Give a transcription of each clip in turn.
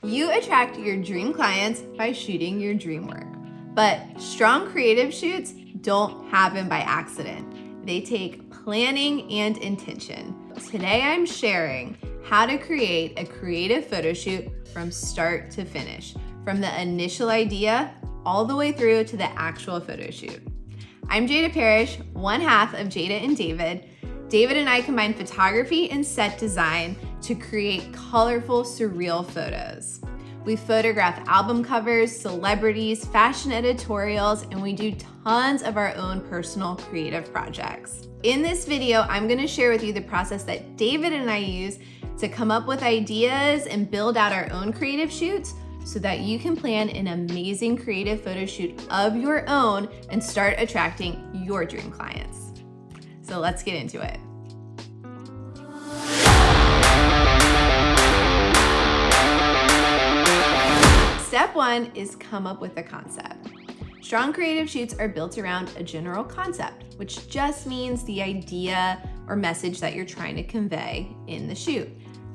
You attract your dream clients by shooting your dream work. But strong creative shoots don't happen by accident. They take planning and intention. Today I'm sharing how to create a creative photo shoot from start to finish, from the initial idea all the way through to the actual photo shoot. I'm Jada Parrish, one half of Jada and David. David and I combine photography and set design to create colorful, surreal photos. We photograph album covers, celebrities, fashion editorials, and we do tons of our own personal creative projects. In this video, I'm gonna share with you the process that David and I use to come up with ideas and build out our own creative shoots so that you can plan an amazing creative photo shoot of your own and start attracting your dream clients. So let's get into it. Step one is come up with a concept. Strong creative shoots are built around a general concept, which just means the idea or message that you're trying to convey in the shoot.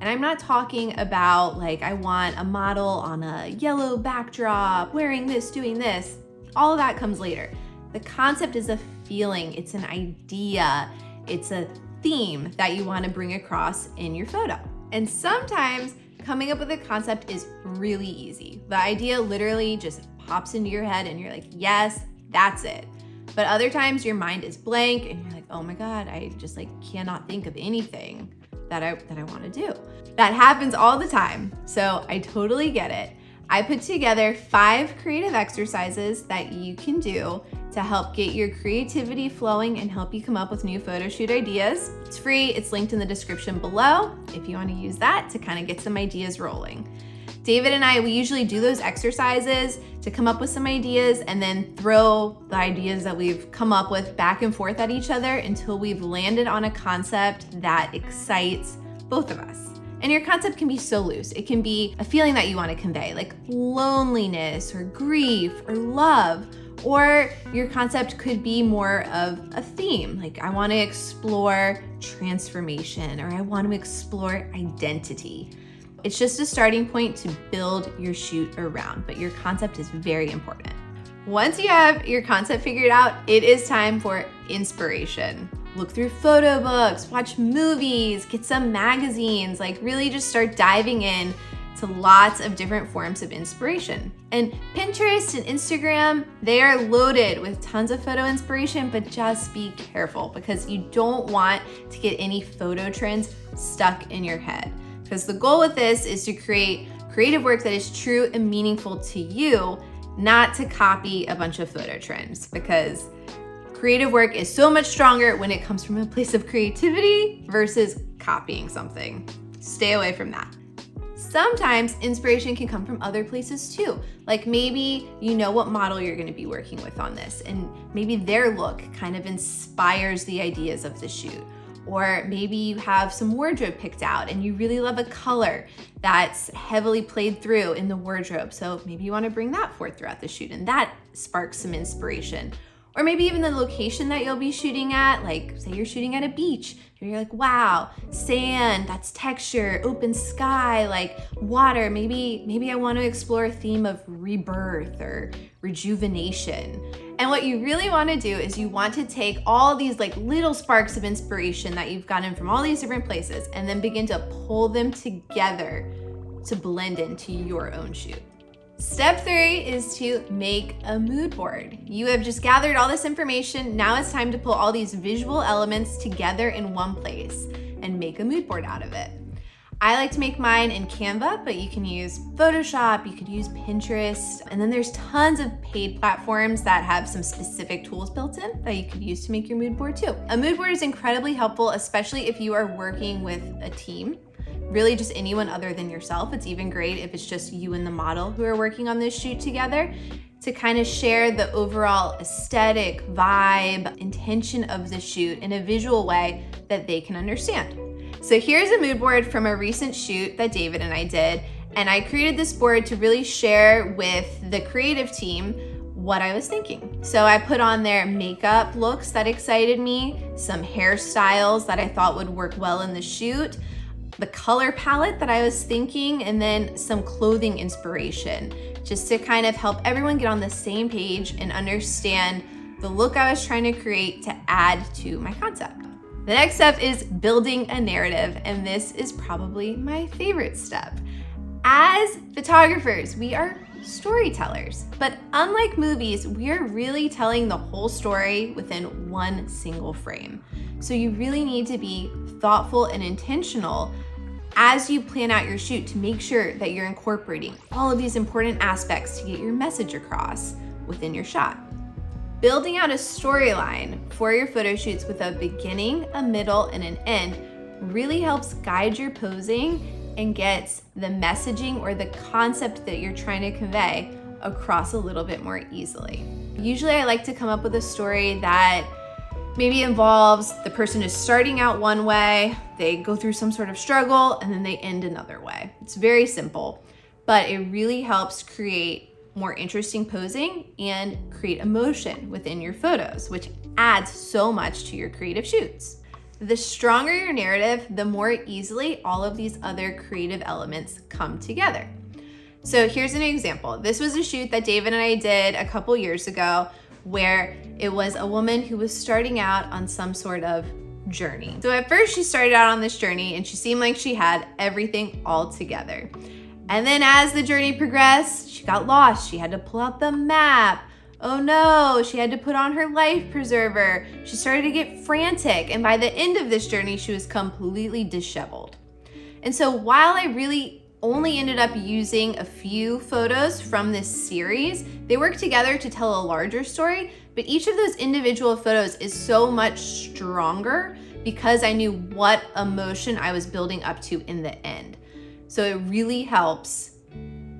And I'm not talking about like, I want a model on a yellow backdrop, wearing this, doing this. All of that comes later. The concept is a feeling, it's an idea, it's a theme that you want to bring across in your photo. And sometimes coming up with a concept is really easy. The idea literally just pops into your head and you're like, yes, that's it. But other times your mind is blank and you're like, oh my God, I just like cannot think of anything that I want to do. That happens all the time. So I totally get it. I put together 5 creative exercises that you can do to help get your creativity flowing and help you come up with new photo shoot ideas. It's free, it's linked in the description below if you want to use that to kind of get some ideas rolling. David and I, we usually do those exercises to come up with some ideas and then throw the ideas that we've come up with back and forth at each other until we've landed on a concept that excites both of us. And your concept can be so loose. It can be a feeling that you want to convey, like loneliness or grief or love. Or your concept could be more of a theme, like I want to explore transformation or I want to explore identity. It's just a starting point to build your shoot around, but your concept is very important. Once you have your concept figured out, it is time for inspiration. Look through photo books, watch movies, get some magazines, like really just start diving in to lots of different forms of inspiration. And Pinterest and Instagram, they are loaded with tons of photo inspiration, but just be careful because you don't want to get any photo trends stuck in your head. Because the goal with this is to create creative work that is true and meaningful to you, not to copy a bunch of photo trends, because creative work is so much stronger when it comes from a place of creativity versus copying something. Stay away from that. Sometimes inspiration can come from other places too. Like maybe you know what model you're gonna be working with on this, and maybe their look kind of inspires the ideas of the shoot. Or maybe you have some wardrobe picked out and you really love a color that's heavily played through in the wardrobe. So maybe you wanna bring that forth throughout the shoot and that sparks some inspiration. Or maybe even the location that you'll be shooting at, like say you're shooting at a beach, and you're like, wow, sand, that's texture, open sky, like water. Maybe I want to explore a theme of rebirth or rejuvenation. And what you really want to do is you want to take all these like little sparks of inspiration that you've gotten from all these different places and then begin to pull them together to blend into your own shoot. Step 3 is to make a mood board. You have just gathered all this information. Now it's time to pull all these visual elements together in one place and make a mood board out of it. I like to make mine in Canva, but you can use Photoshop, you could use Pinterest, and then there's tons of paid platforms that have some specific tools built in that you could use to make your mood board too. A mood board is incredibly helpful, especially if you are working with a team. Really just anyone other than yourself. It's even great if it's just you and the model who are working on this shoot together to kind of share the overall aesthetic, vibe, intention of the shoot in a visual way that they can understand. So here's a mood board from a recent shoot that David and I did, and I created this board to really share with the creative team what I was thinking. So I put on there makeup looks that excited me, some hairstyles that I thought would work well in the shoot, the color palette that I was thinking, and then some clothing inspiration, just to kind of help everyone get on the same page and understand the look I was trying to create to add to my concept. The next step is building a narrative, and this is probably my favorite step. As photographers, we are storytellers, but unlike movies, we are really telling the whole story within one single frame. So you really need to be thoughtful and intentional as you plan out your shoot to make sure that you're incorporating all of these important aspects to get your message across within your shot. Building out a storyline for your photo shoots with a beginning, a middle, and an end really helps guide your posing and gets the messaging or the concept that you're trying to convey across a little bit more easily. Usually I like to come up with a story that maybe involves the person is starting out one way, they go through some sort of struggle, and then they end another way. It's very simple, but it really helps create more interesting posing and create emotion within your photos, which adds so much to your creative shoots. The stronger your narrative, the more easily all of these other creative elements come together. So here's an example. This was a shoot that David and I did a couple years ago where it was a woman who was starting out on some sort of journey. So at first she started out on this journey and she seemed like she had everything all together. And then as the journey progressed, she got lost. She had to pull out the map. Oh no, she had to put on her life preserver. She started to get frantic, and by the end of this journey, she was completely disheveled. And so while I really only ended up using a few photos from this series, they work together to tell a larger story, but each of those individual photos is so much stronger because I knew what emotion I was building up to in the end. So it really helps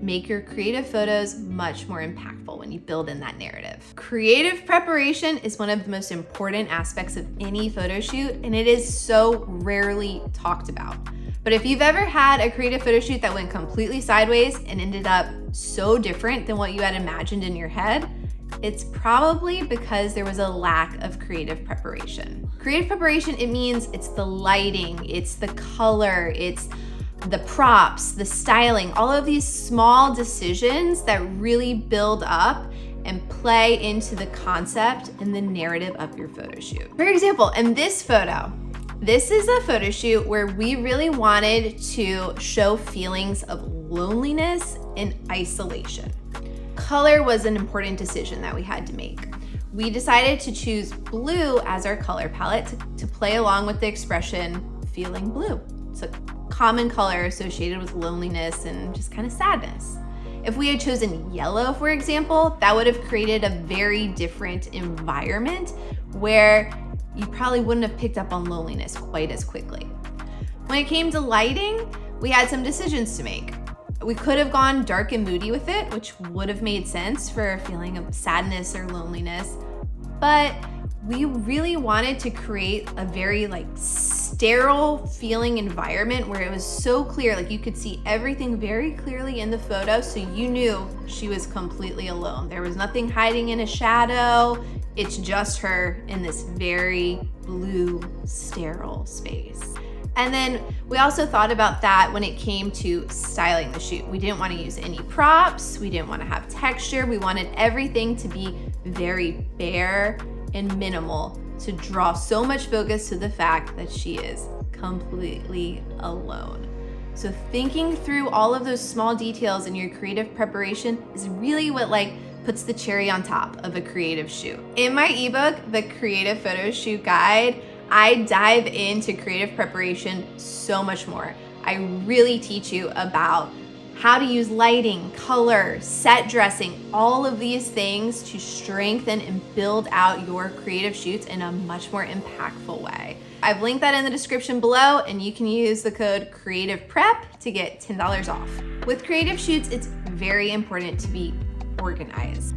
make your creative photos much more impactful when you build in that narrative. Creative preparation is one of the most important aspects of any photo shoot, and it is so rarely talked about. But if you've ever had a creative photo shoot that went completely sideways and ended up so different than what you had imagined in your head, it's probably because there was a lack of creative preparation. Creative preparation, it means it's the lighting, it's the color, it's the props, the styling, all of these small decisions that really build up and play into the concept and the narrative of your photo shoot. For example, in this photo, this is a photo shoot where we really wanted to show feelings of loneliness and isolation. Color was an important decision that we had to make. We decided to choose blue as our color palette to play along with the expression feeling blue. It's a common color associated with loneliness and just kind of sadness. If we had chosen yellow, for example, that would have created a very different environment where you probably wouldn't have picked up on loneliness quite as quickly. When it came to lighting, we had some decisions to make. We could have gone dark and moody with it, which would have made sense for a feeling of sadness or loneliness, but we really wanted to create a very sterile feeling environment where it was so clear, you could see everything very clearly in the photo, so you knew she was completely alone. There was nothing hiding in a shadow. It's just her in this very blue, sterile space. And then we also thought about that when it came to styling the shoot. We didn't want to use any props. We didn't want to have texture. We wanted everything to be very bare and minimal to draw so much focus to the fact that she is completely alone. So thinking through all of those small details in your creative preparation is really what puts the cherry on top of a creative shoot. In my ebook, The Creative Photoshoot Guide, I dive into creative preparation so much more. I really teach you about how to use lighting, color, set dressing, all of these things to strengthen and build out your creative shoots in a much more impactful way. I've linked that in the description below, and you can use the code CREATIVEPREP to get $10 off. With creative shoots, it's very important to be organized.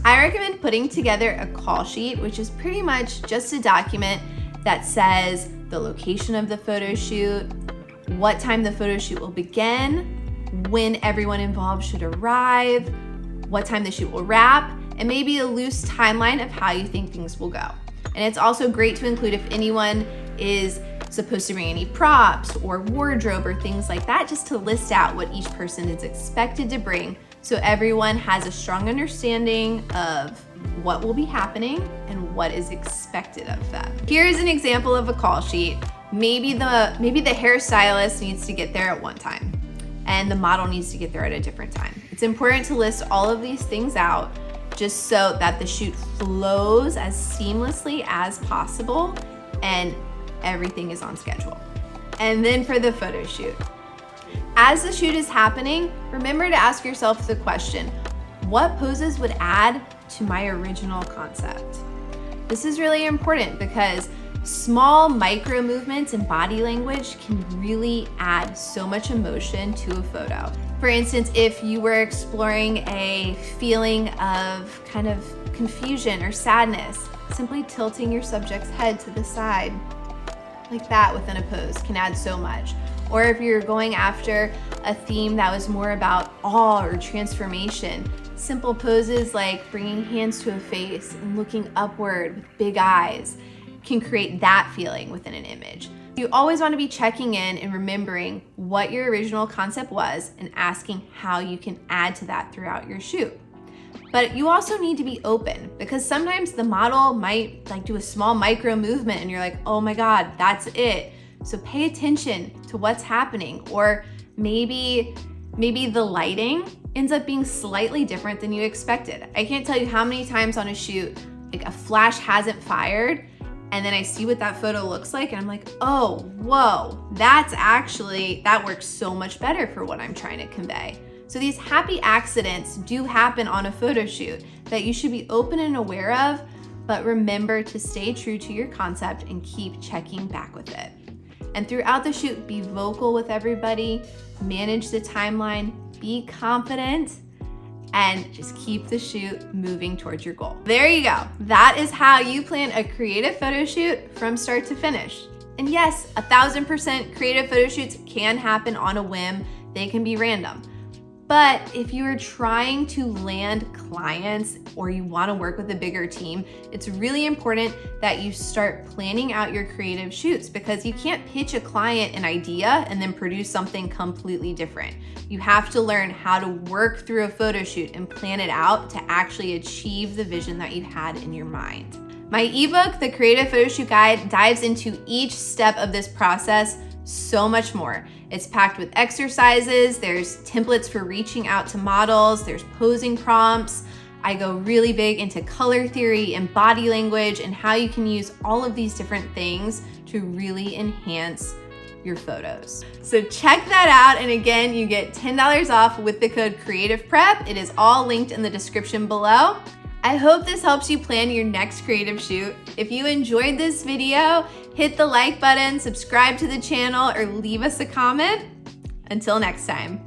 I recommend putting together a call sheet, which is pretty much just a document that says the location of the photo shoot, what time the photo shoot will begin, when everyone involved should arrive, what time the shoot will wrap, and maybe a loose timeline of how you think things will go. And it's also great to include if anyone is supposed to bring any props or wardrobe or things like that, just to list out what each person is expected to bring so everyone has a strong understanding of what will be happening and what is expected of them. Here's an example of a call sheet. Maybe the hairstylist needs to get there at one time and the model needs to get there at a different time. It's important to list all of these things out just so that the shoot flows as seamlessly as possible and everything is on schedule. And then for the photo shoot. As the shoot is happening, remember to ask yourself the question, what poses would add to my original concept? This is really important because small micro movements and body language can really add so much emotion to a photo. For instance, if you were exploring a feeling of kind of confusion or sadness, simply tilting your subject's head to the side like that within a pose can add so much. Or if you're going after a theme that was more about awe or transformation, simple poses like bringing hands to a face and looking upward with big eyes can create that feeling within an image. You always want to be checking in and remembering what your original concept was and asking how you can add to that throughout your shoot. But you also need to be open because sometimes the model might do a small micro movement and you're like, oh my God, that's it. So pay attention to what's happening. Or maybe the lighting ends up being slightly different than you expected. I can't tell you how many times on a shoot, a flash hasn't fired and then I see what that photo looks like and I'm like, oh, whoa, that works so much better for what I'm trying to convey. So these happy accidents do happen on a photo shoot that you should be open and aware of, but remember to stay true to your concept and keep checking back with it. And throughout the shoot, be vocal with everybody, manage the timeline, be confident, and just keep the shoot moving towards your goal. There you go. That is how you plan a creative photo shoot from start to finish. And yes, 1000% creative photo shoots can happen on a whim. They can be random. But if you are trying to land clients or you want to work with a bigger team, it's really important that you start planning out your creative shoots because you can't pitch a client an idea and then produce something completely different. You have to learn how to work through a photo shoot and plan it out to actually achieve the vision that you had in your mind. My ebook, The Creative Photoshoot Guide, dives into each step of this process so much more. It's packed with exercises, there's templates for reaching out to models, there's posing prompts. I go really big into color theory and body language and how you can use all of these different things to really enhance your photos. So check that out. And again, you get $10 off with the code CREATIVEPREP. It is all linked in the description below. I hope this helps you plan your next creative shoot. If you enjoyed this video, hit the like button, subscribe to the channel, or leave us a comment. Until next time.